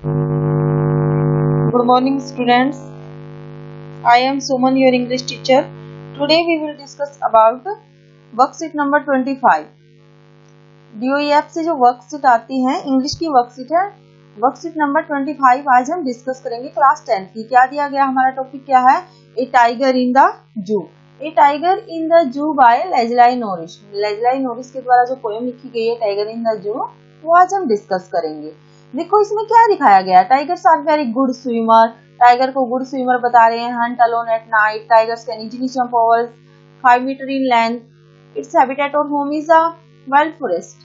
Good morning, students. I am Suman, your English teacher. Today we will discuss about worksheet number 25. DOEF से जो worksheet आती है, English की worksheet है, worksheet number 25 आज हम डिस्कस करेंगे क्लास 10 की। क्या दिया गया, हमारा टॉपिक क्या है? ए tiger in the zoo. A tiger in the zoo by Leslie Norris. Leslie Norris के द्वारा जो पोएम लिखी गई है टाइगर इन द जू, वो आज हम डिस्कस करेंगे। देखो इसमें क्या दिखाया गया है, tigers are very good swimmer. Tiger को गुड स्विमर बता रहे हैं। Hunt alone at night, tigers can easily jump over 5 metre in length. Its habitat और home is a wild forest.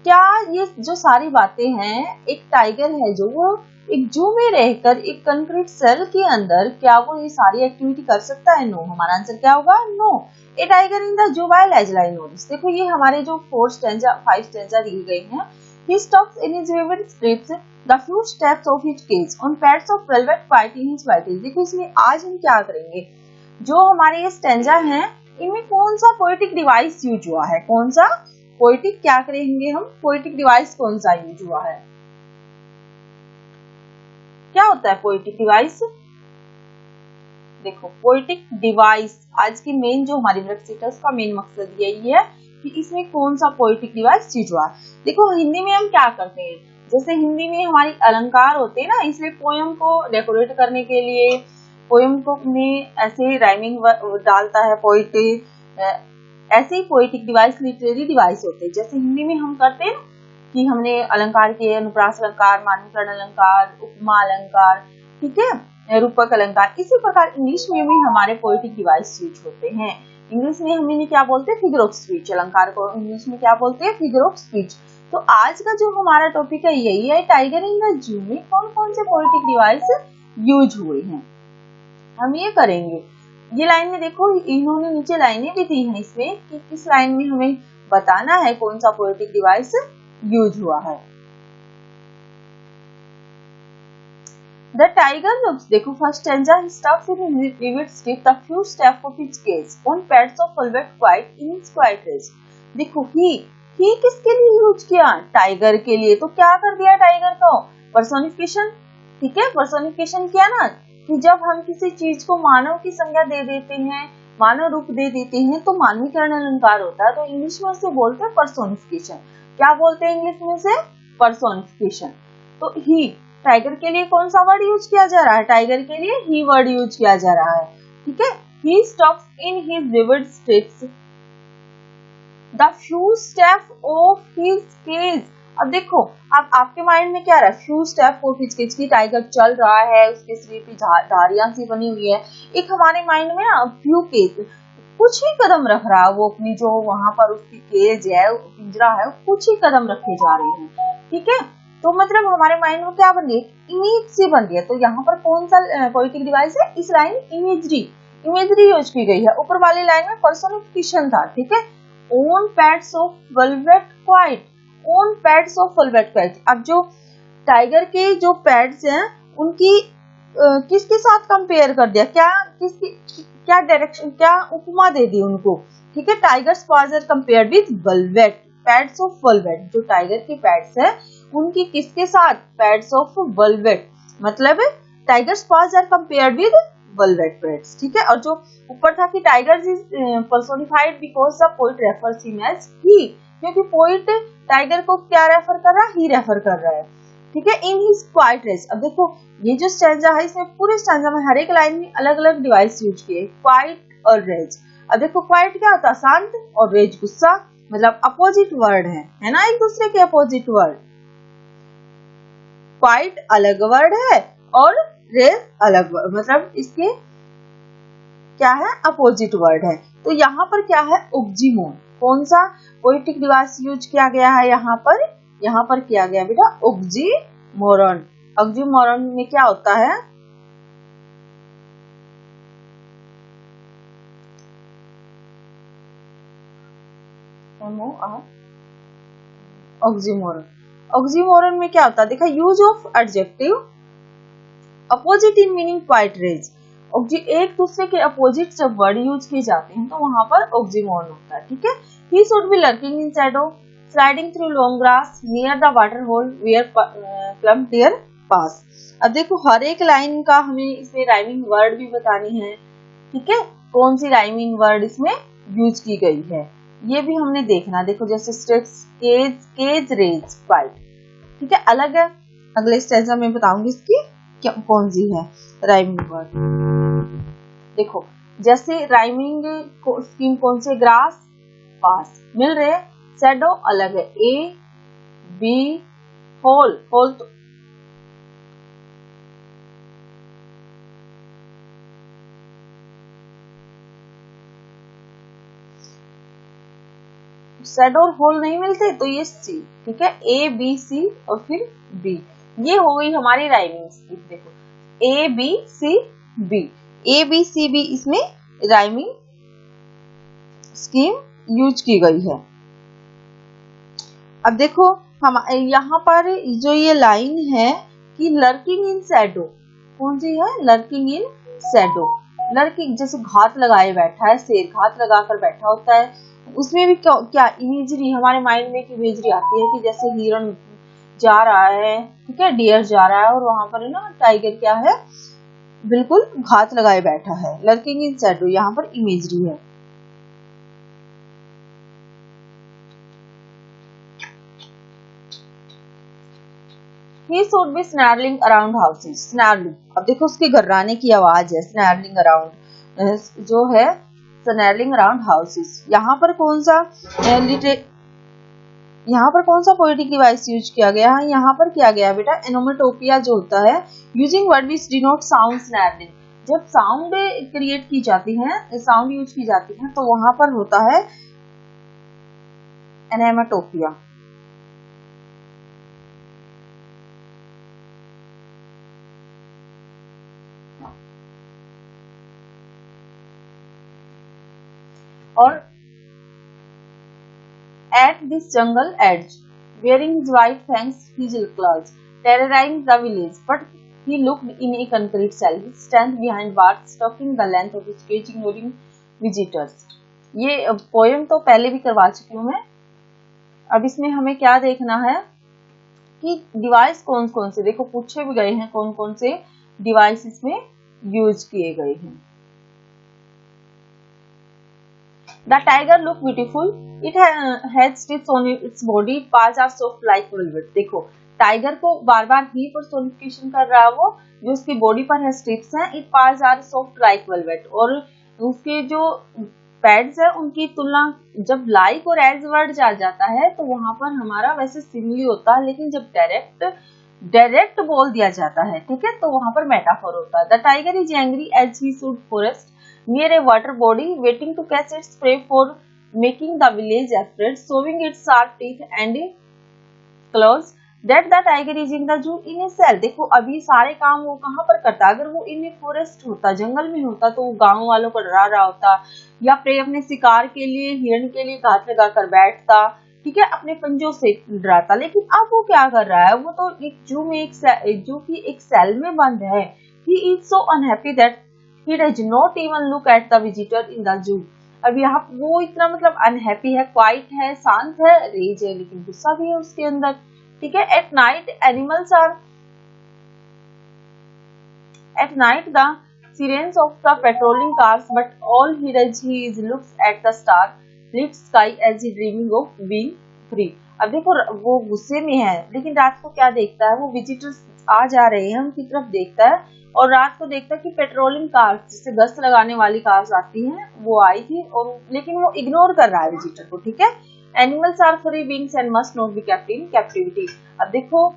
क्या ये जो सारी बातें हैं, एक टाइगर है जो वो एक जू में रहकर एक कंक्रीट सेल के अंदर, क्या वो ये सारी एक्टिविटी कर सकता है? नो। हमारा आंसर क्या होगा? No. A tiger in the zoo by Leslie Norris. देखो ये हमारे जो 5 स्टैंजा दिए गए हैं। He stops in his vivid strips the few steps of his cage on pads of velvet white in his white is। देखो इसमें आज हम क्या करेंगे, जो हमारे ये स्टैंजा हैं इनमें कौन सा पोएटिक डिवाइस यूज हुआ है, कौन सा पोएटिक, क्या करेंगे हम, पोएटिक डिवाइस कौन सा यूज हुआ है। क्या होता है पोएटिक डिवाइस? देखो पोएटिक डिवाइस आज की मेन जो हमारी वर्कशीट है उसका मेन मकसद यही है कि इसमें कौन सा पोएटिक डिवाइस यूज हुआ। देखो हिंदी में हम क्या करते हैं, जैसे हिंदी में हमारी अलंकार होते हैं ना, इसलिए पोएम को डेकोरेट करने के लिए पोएम को में ऐसे राइमिंग डालता है पोएट, ऐसे ही पोएटिक डिवाइस लिटरेरी डिवाइस होते हैं। जैसे हिंदी में हम करते हैं कि हमने अलंकार किए, अनुप्रास अलंकार, मानकरण अलंकार, उपमा अलंकार, ठीक है, रूपक अलंकार। इसी प्रकार इंग्लिश में भी हमारे पोएटिक डिवाइस यूज होते हैं। इंग्लिश में हम इन्हें क्या बोलते हैं? Figure of speech. अलंकार को इंग्लिश में क्या बोलते हैं? Figure of speech. तो आज का जो हमारा टॉपिक है यही है, टाइगर इन द जू में कौन कौन से पोएटिक डिवाइस यूज हुए हैं, हम ये करेंगे। ये लाइन में देखो, इन्होंने नीचे लाइनें भी दी हैं इसमें कि किस लाइन में हमें बताना है कौन सा पोएटिक डिवाइस यूज हुआ है। The tiger looks, देखो first stanza, he stops in his vivid strip the few steps of his cage on pads of velvet white in his quiet race। देखो he किसके लिए यूज किया? Tiger के लिए। तो क्या कर दिया टाइगर को? पर्सोनिफिकेशन, ठीक है, पर्सोनिफिकेशन किया ना, कि जब हम किसी चीज को मानव की संज्ञा दे देते हैं, मानव रूप दे देते हैं तो मानवीकरण अलंकार होता है। तो इंग्लिश में उसे बोलते हैं पर्सोनिफिकेशन। क्या बोलते हैं इंग्लिश में से? पर्सोनिफिकेशन। तो ही, टाइगर के लिए कौन सा वर्ड यूज किया जा रहा है? टाइगर के लिए ही वर्ड यूज किया जा रहा है, ठीक है। He stops in his vivid strips the few steps of his cage। अब देखो, अब आपके माइंड में क्या रहा है? few steps of his cage की टाइगर चल रहा है, उसके शरीर पे धारियां सी बनी हुई है। एक हमारे माइंड में ना few cage, कुछ ही कदम रख रहा है वो अपनी, जो वहां पर उसकी केज है, पिंजरा है, कुछ ही कदम रखे जा रहे हैं, ठीक है। तो मतलब हमारे माइंड में क्या बन रही है? इमेज सी बन रही है। तो यहाँ पर कौन सा पोएटिक डिवाइस है? इस लाइन इमेजरी यूज की गई है। ऊपर वाली लाइन में पर्सोनिफिकेशन था, ठीक है। Own pads of velvet white, own pads of velvet white. अब जो टाइगर के जो पैड्स हैं उनकी किसके साथ कंपेयर कर दिया? क्या डायरेक्शन, क्या उपमा दे दी उनको, ठीक है। Tigers paws are compared with velvet, pads of velvet. जो टाइगर के पैड्स है उनकी किसके साथ? Pads of velvet. मतलब tigers paws are compared with velvet pads, ठीक है। और जो ऊपर था कि tigers is personified because the poet refers him as he, क्योंकि पोएट टाइगर को क्या रेफर कर रहा है? ही रेफर कर रहा है, ठीक है। In his quiet rage. अब देखो ये जो स्टैंजा है, इसमें पूरे स्टैंजा में हर एक लाइन में अलग अलग डिवाइस यूज किए, क्वाइट और रेज। अब देखो क्वाइट क्या होता है? शांत, और रेज गुस्सा, मतलब अपोजिट वर्ड है ना, एक दूसरे के अपोजिट वर्ड। क्वाइट अलग वर्ड है और रेज अलग वर्ड, मतलब इसके क्या है? अपोजिट वर्ड है। तो यहाँ पर क्या है? ऑक्सीमोन। कौन सा पोएटिक डिवाइस यूज किया गया है यहाँ पर? यहाँ पर किया गया बेटा ऑक्सीमोरन। ऑक्सीमोरन में क्या होता है? ऑक्सीमोरन। ऑक्सीमोरन में क्या होता है? देखा, use of adjective opposite in meaning quiet rage. एक दूसरे के अपोजिट जब वर्ड यूज किए जाते हैं तो वहां पर ऑक्सीमोरन होता है, ठीक है। He should be lurking in shadow, sliding through long grass near the water hole where clump there pass. अब देखो हर एक लाइन का हमें इसमें राइमिंग वर्ड भी बतानी है, ठीक है, कौन सी राइमिंग वर्ड इसमें यूज की गई है ये भी हमने देखना। देखो जैसे steps cage, cage, rage, quiet, ठीक है, अलग है। अगले स्टेज में बताऊंगी इसकी क्या कौन सी है राइमिंग वर्ड। देखो जैसे राइमिंग स्कीम कौन से, ग्रास, पास, मिल रहे, शैडो अलग है, ए बी, होल, होल तो शैडो और होल नहीं मिलते तो ये सी, ठीक है, ए बी सी और फिर बी, ये हो गई हमारी राइमिंग स्कीम। देखो A B C B, A B C B इसमें राइमिंग स्कीम यूज की गई है। अब देखो हम यहाँ पर जो ये लाइन है कि लर्किंग इन शैडो, कौन सी है, लर्किंग इन शैडो। लर्किंग जैसे घात लगाए बैठा है, शेर घात लगाकर बैठा होता है, उसमें भी क्या इमेजरी हमारे माइंड में एक इमेजरी आती है कि जैसे हिरन जा रहा है, ठीक है, डियर जा रहा है और वहां पर है ना टाइगर क्या है, बिल्कुल घात लगाए बैठा है। लर्किंग इन शैडो यहाँ पर इमेजरी है। He should be snarling around houses. Snarling, अब देखो उसके घर्राने की आवाज है, snarling around जो है snarling around houses। यहाँ पर कौन सा यहाँ पर कौन सा पोएटिक डिवाइस यूज किया गया है, यहाँ पर किया गया है बेटा एनोमेटोपिया जो होता है, using word which denote sound snarling. जब साउंड क्रिएट की जाती है, साउंड यूज की जाती है तो वहां पर होता है एनोमेटोपिया। और at this jungle edge, wearing his white fangs, his claws, terrorizing the village, but he looked in a concrete cell. He stand behind bars, stalking the length of his cage, ignoring visitors. ये poem तो पहले भी करवा चुकी हूँ मैं। अब इसमें हमें क्या देखना है कि डिवाइस कौन कौन से, देखो पूछे भी गए हैं कौन कौन से डिवाइस इसमें यूज किए गए हैं। The tiger look beautiful. It has strips on its body. Paws are soft like velvet. देखो टाइगर को बार बार ही पर्सोनिफिकेशन कर रहा है वो, जो उसकी बॉडी पर है स्ट्रिप्स हैं, it parts are soft like velvet, और उसके जो पैड्स है उनकी तुलना जब लाइक और एज वर्ड आ जाता है तो वहां पर हमारा वैसे सिमिली होता है, लेकिन जब डायरेक्ट बोल दिया जाता है, ठीक है, तो वहां पर मेटाफोर होता है। The tiger is angry as he should forest near a water body, waiting to catch its prey for making the village afraid, showing its sharp teeth and claws. That the tiger is in the zoo in a cell. देखो अभी सारे काम वो कहाँ पर करता, अगर वो इन फॉरेस्ट होता, जंगल में होता, तो वो गांव वालों को डरा रहा होता, या प्रे अपने शिकार के लिए, हिरण के लिए घात लगा कर बैठता, ठीक है, अपने पंजों से डराता। लेकिन अब वो क्या कर रहा है, वो तो एक जू में जू की एक सेल में बंद है। He is so unhappy that he does not even look at the visitor in the zoo. अब यहाँ वो इतना मतलब अनहैप्पी है, क्वाइट है, शांत है, रेज है, लेकिन गुस्सा भी है उसके अंदर, ठीक है। At night the sirens of the patrolling cars, but all he does is looks at the lit sky as he dreaming of being free. अब देखो वो गुस्से में है, लेकिन रात को क्या देखता है, वो विजिटर्स आ जा रहे हैं उनकी तरफ देखता है, और रात को देखता है कि पेट्रोलिंग कार्स, जिससे गश्त लगाने वाली कार्स आती हैं, वो आई थी, और लेकिन वो इग्नोर कर रहा है विजिटर को, ठीक है। Animals are free beings and must not be kept in captivity. अब देखो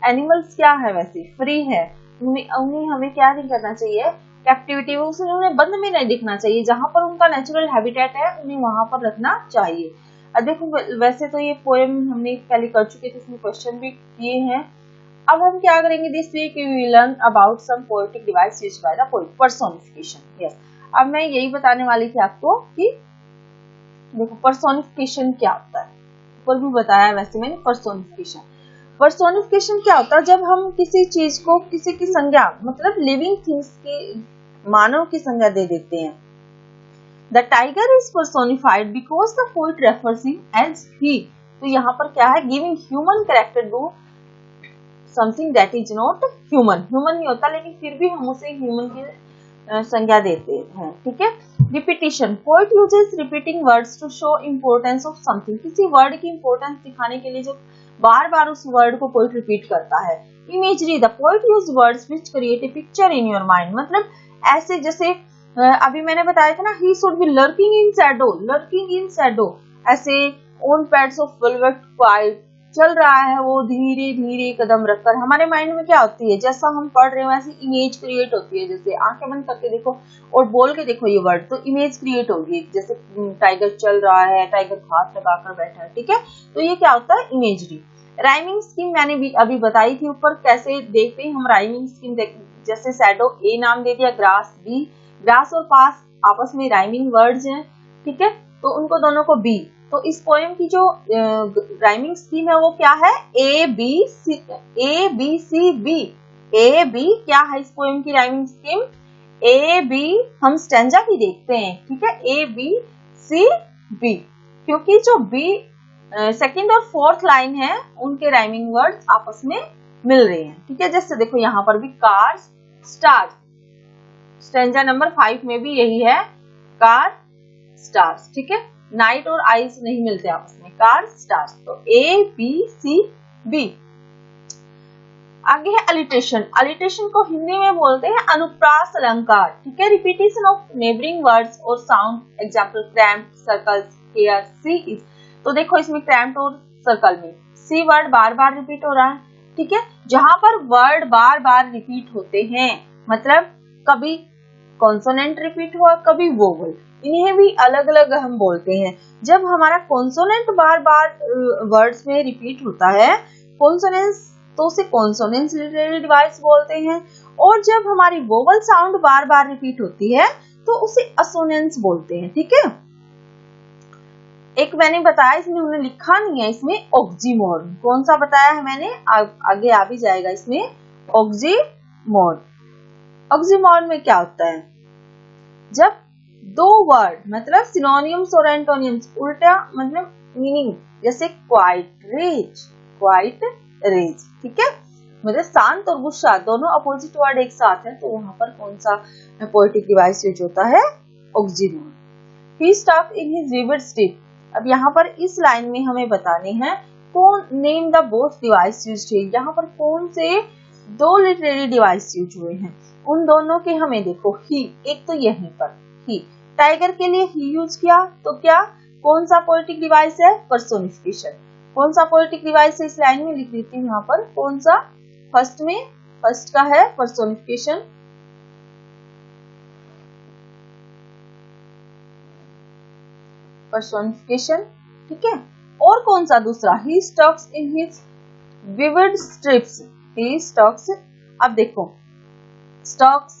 एनिमल्स क्या है, वैसे फ्री है, उन्हें हमें क्या नहीं करना चाहिए, कैप्टिविटी में उन्हें बंद में नहीं दिखना चाहिए, जहां पर उनका नेचुरल हैबिटेट है उन्हें वहां पर रखना चाहिए। अब देखो वैसे तो ये पोएम हमने पहले कर चुके थे, इसमें क्वेश्चन भी किए हैं। अब हम क्या करेंगे, this week we will learn about some poetic device used by the poet, personification. Yes, अब मैं यही बताने वाली थी आपको कि देखो पर्सोनिफिकेशन क्या होता है, ऊपर भी बताया वैसे मैंने। पर्सोनिफिकेशन क्या होता है, जब हम किसी चीज को किसी की संज्ञा, मतलब लिविंग थिंग्स की, मानव की संज्ञा दे देते हैं। The tiger is personified because the poet refers him as he, तो यहाँ पर क्या है, giving human character to something that is not human, human नहीं होता लेकिन फिर भी हम उसे ह्यूमन की संज्ञा देते हैं, ठीक है। Repetition, poet uses repeating words to show importance of something, किसी वर्ड की इंपोर्टेंस दिखाने के लिए जो बार बार उस वर्ड को पोएट रिपीट करता है। Imagery, the poet use words which create a picture in your mind, मतलब ऐसे जैसे अभी मैंने बताया था ना, he should be lurking in shadow, lurking in shadow, ऐसे on pads of velvet quiet, चल रहा है वो धीरे धीरे कदम रखकर। हमारे माइंड में क्या होती है, जैसा हम पढ़ रहे हो वैसी इमेज क्रिएट होती है, जैसे आंखें बंद करके देखो और बोल के देखो ये वर्ड, तो इमेज क्रिएट होगी, जैसे टाइगर चल रहा है, टाइगर हाथ लगाकर बैठा है, ठीक है। तो ये क्या होता है, इमेजरी। राइमिंग स्कीम मैंने भी अभी बताई थी ऊपर, कैसे देखते हैं हम राइमिंग स्कीम, जैसे शैडो ए नाम दे दिया, ग्रास बी, ग्रास और पास आपस में राइमिंग वर्ड्स हैं, ठीक है, तो उनको दोनों को बी। तो इस पोएम की जो राइमिंग स्कीम है वो क्या है, A B C, A B C B, A B क्या है इस पोएम की राइमिंग स्कीम, ए बी। हम स्टैंजा की देखते हैं, ठीक है, ए बी सी बी, क्योंकि जो बी सेकंड और फोर्थ लाइन है उनके राइमिंग वर्ड्स आपस में मिल रहे हैं, ठीक है। जैसे देखो यहाँ पर भी कार्स स्टार्स, स्टैंजा नंबर 5 में भी यही है, कार स्टार्स, ठीक है, नाइट और आइस नहीं मिलते आपस में, कार स्टार्स। तो ए बी सी बी। आगे है अलिट्रेशन, अलिट्रेशन को हिंदी में बोलते हैं अनुप्रास अलंकार, ठीक है, रिपीटेशन ऑफ नेबरिंग वर्ड्स और sound, example cramped, circle, here, see is. तो देखो इसमें क्रैम्प्ड और सर्कल में सी वर्ड बार बार रिपीट हो रहा है, ठीक है। जहां पर वर्ड बार बार रिपीट होते हैं, मतलब कभी कॉन्सोनेंट रिपीट हुआ, कभी वोवल, इन्हें भी अलग अलग हम बोलते हैं। जब हमारा कॉन्सोनेंट बार बार वर्ड्स में रिपीट होता है, कॉन्सोनेंस, तो उसे कॉन्सोनेंस रिलेटेड डिवाइस बोलते हैं, और जब हमारी वोवल साउंड बार बार रिपीट होती है तो उसे असोनेंस बोलते हैं, ठीक है। एक मैंने बताया, इसमें हमने लिखा नहीं है, इसमें ऑक्सीमोरन, कौन सा बताया है मैंने, आगे आ भी जाएगा इसमें, ऑक्सीमोरन। ऑक्सीमोरन में क्या होता है, जब दो वर्ड मतलब सिनोनिम्स और एंटोनिम्स उल्टा मतलब मीनिंग, जैसे क्वाइट रेज, क्वाइट रेज, ठीक है, मतलब शांत और गुस्सा दोनों अपोजिट वर्ड एक साथ है, तो वहां पर कौन सा पोएटिक डिवाइस यूज होता है, oxymoron. He stop in his vivid stick, अब यहाँ पर इस लाइन में हमें बताने हैं कौन, name the both device used है, यहाँ पर कौन से दो लिटरेरी डिवाइस यूज हुए हैं, उन दोनों के हमें देखो, ही, एक तो यहीं पर ही, टाइगर के लिए ही यूज किया, तो क्या कौन सा पोएटिक डिवाइस है, पर्सोनिफिकेशन। कौन सा पोएटिक डिवाइस है इस लाइन में लिख देती हूँ यहाँ पर, कौन सा, फर्स्ट में, फर्स्ट का है पर्सोनिफिकेशन, पर्सोनिफिकेशन, ठीक है। और कौन सा दूसरा, he stalks in his vivid stripes, he stalks, अब देखो स्टॉक्स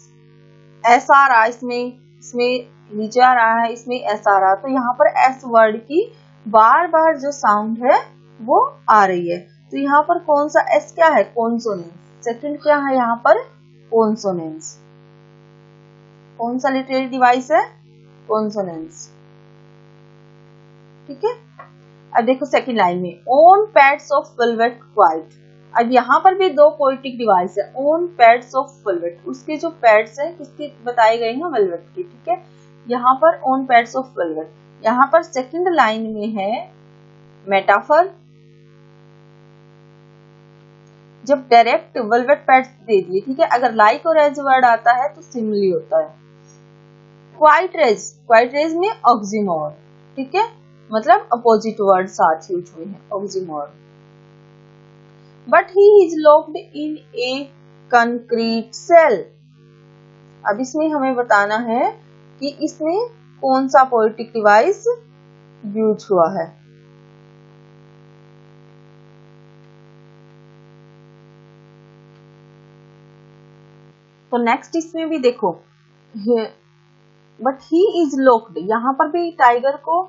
ऐसा आ रहा है इसमें नीचे आ रहा है, इसमें ऐसा आ रहा है, तो यहाँ पर एस वर्ड की बार बार जो साउंड है वो आ रही है, तो यहाँ पर कौन सा एस क्या है, कॉन्सोनेंस, सेकंड क्या है यहाँ पर, कॉन्सोनेंस। कौन सा लिटरेरी डिवाइस है, कॉन्सोनेंस, ठीक है। अब देखो सेकंड लाइन में, on pads of velvet quite, अब यहाँ पर भी दो पोएटिक डिवाइस है, ऑन पैड्स ऑफ वेलवेट, उसके जो पैड्स हैं किसके बताए गए हैं, वेलवेट के, ठीक है। यहाँ पर ऑन पैड्स ऑफ वेलवेट, यहाँ पर सेकंड लाइन में है मेटाफर, जब डायरेक्ट वेलवेट पैड्स दे दिए, ठीक है, अगर लाइक और एज वर्ड आता है तो सिमिली होता है। क्वाइट रेज, क्वाइट रेज में ऑक्सीमोरन, ठीक है, मतलब अपोजिट वर्ड साथ यूज हुए हैं, oxymoron. But he is locked in a concrete cell, अब इसमें हमें बताना है कि इसमें कौन सा पोएटिक डिवाइस यूज हुआ है। तो नेक्स्ट इसमें भी देखो, बट ही इज लॉक्ड, यहाँ पर भी टाइगर को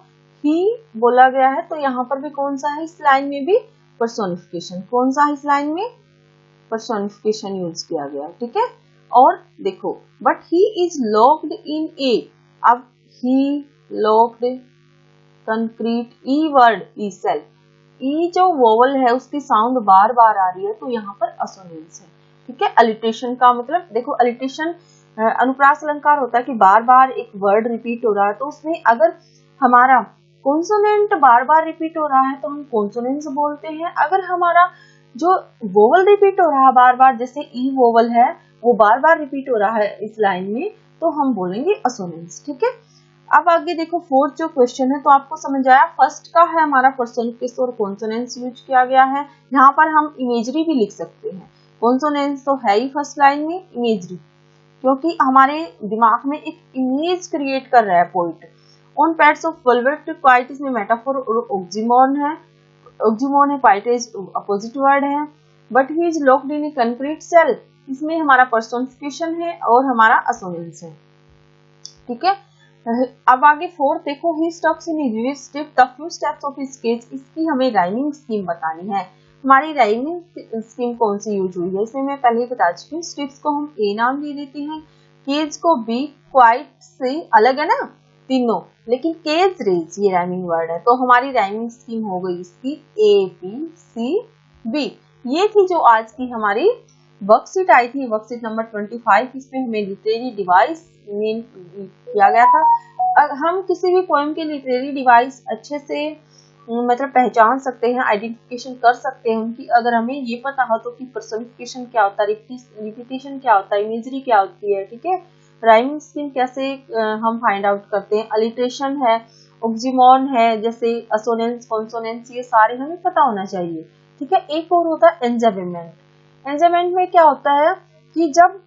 ही बोला गया है, तो यहाँ पर भी कौन सा है इस लाइन में भी, पर्सोनिफिकेशन। कौन सा है इस लाइन में, पर्सोनिफिकेशन यूज किया गया, ठीक है। और देखो, but he is locked in a, अब he locked concrete, E word, E cell, E जो वोवल है उसकी साउंड बार बार आ रही है तो यहाँ पर असोनेंस है। ठीक है, अलिटेशन का मतलब देखो, अलिटेशन अनुप्रास अलंकार होता है कि बार बार एक वर्ड रिपीट हो रहा है, तो उसमें अगर हमारा कॉन्सोनेंट बार बार रिपीट हो रहा है तो हम कॉन्सोनेंट्स बोलते हैं। अगर हमारा जो वोवल रिपीट हो रहा है बार बार, जैसे ई वोवल है वो बार बार रिपीट हो रहा है इस लाइन में, तो हम बोलेंगे असोनेंस। ठीक है, अब आगे देखो फोर्थ जो क्वेश्चन है, तो आपको समझ आया, फर्स्ट का है हमारा पर्सन किस और कॉन्सोनेंस यूज किया गया है। यहाँ पर हम इमेजरी भी लिख सकते हैं, कॉन्सोनेंस तो है ही फर्स्ट लाइन में, इमेजरी क्योंकि हमारे दिमाग में एक इमेज क्रिएट कर रहा है poet. On pads of velvet quiet, इसमें मेटाफोर और ऑक्सीमोरन है, ऑक्सीमोरन है, क्वाइट इज अपोजिट वर्ड है, but he is locked in a concrete cell, इसमें हमारा पर्सोनिफिकेशन है और हमारा असोनेंस है। ठीक है, अब आगे फोर्थ देखो, he stops in vivid step the few steps of his sketch, इसकी हमें राइमिंग स्कीम बतानी है। हमारी राइमिंग स्कीम कौन सी यूज हुई है, इसमें मैं पहले ही बता चुकी हूँ। स्टेप्स को हम ए नाम दे देते हैं, केज को बी, क्वाइट से अलग है ना तीनों, लेकिन केज रेज ये राइमिंग वर्ड है, तो हमारी राइमिंग स्कीम हो गई इसकी ए बी सी बी। ये थी जो आज की हमारी वर्कशीट आई थी, वर्कशीट नंबर 25। इसमें हमें लिटरेरी डिवाइस मेन किया गया था। हम किसी भी पोएम के लिटरेरी डिवाइस अच्छे से मतलब पहचान सकते हैं, आइडेंटिफिकेशन कर सकते हैं उनकी, अगर हमें ये पता हो तो कि पर्सोनिफिकेशन क्या होता है, रिपीटिशन क्या होता है, इमेजरी क्या होती है। ठीक है, राइमिंग स्कीम कैसे हम फाइंड आउट करते हैं, अलिट्रेशन है, ऑक्सीमोरन है, जैसे असोनेंस, कॉन्सोनेंस, ये सारे हमें पता होना चाहिए। ठीक है, एक और होता है एंजाइमेंट। एंजाइमेंट में क्या होता है कि जब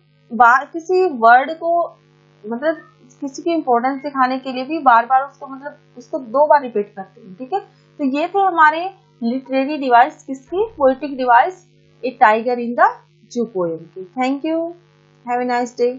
किसी वर्ड को मतलब किसी की इंपॉर्टेंस दिखाने के लिए भी बार बार उसको मतलब उसको 2 बार रिपीट करते हैं। ठीक है, तो ये थे हमारे लिटरेरी डिवाइस किसकी, poetic device, a tiger in the zoo poem की। Thank you, have a nice day.